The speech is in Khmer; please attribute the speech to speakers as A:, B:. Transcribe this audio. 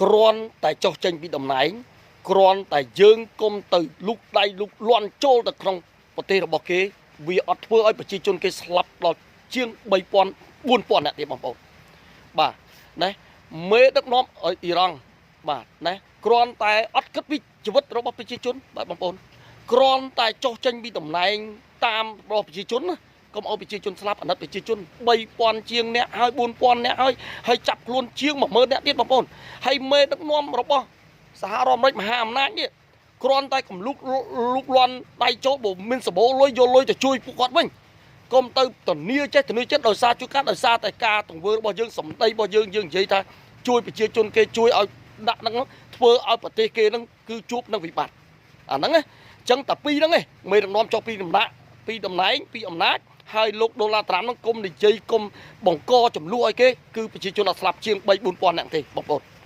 A: គ្រាន់តែចុះចេញពីតំណែងគ្រាន់តែយើងគុំទៅលុកដៃលុកលាន់ចូលទៅក្នុងប្រទេសរបស់គេវាអត់ធ្វើឲ្យប្រជាជនគេស្លាប់ដល់ជាង3000 4000នាក់ទៀតបងប្អូនបាទណាមេដឹកនាំអ៊ីរ៉ង់បាទណាគ្រាន់តែអត់គិតពីជីវិតរបស់ប្រជាជនបាទបងប្អូនគ្រាន់តែចុះចេញពីតំណែងតាមរបស់ប្រជាជនណាកុំឲ្យប្រជាជនស្លាប់អាណិតប្រជាជន3000ជាងអ្នកហើយ4000អ្នកហើយចាប់ខ្លួនជាង10000អ្នកទៀតបងប្អូនហើយមេដឹកនាំរបស់សហរដ្ឋអាមេរិកមហាអំណាចនេះគ្រាន់តែកំលុកលាន់ដៃចូលបើមានសបោលុយយកលុយទៅជួយពួកគាត់វិញកុំទៅធានាចេះធានាចិត្តដោយសារជួយកាត់ដោយសារតែការទង្វើរបស់យើងសម្ដីរបស់យើងនិយាយថាជួយប្រជាជនគេជួយឲ្យដាក់ហ្នឹងធ្វើឲ្យប្រទេសគេហ្នឹងគឺជួបនឹងវិបត្តិអាហ្នឹងណាអញ្ចឹងតែពីរហ្នឹងឯងមេដឹកនាំចុះពីតំណែងពីអំណាចហើយលោកដុល្លារត្រាំហ្នឹងគុំនិយាយគុំបង្កចំនួនឲ្យគេគឺប្រជាជនអត់ស្លាប់ជាង3 4000នាក់ទេបងប្អូន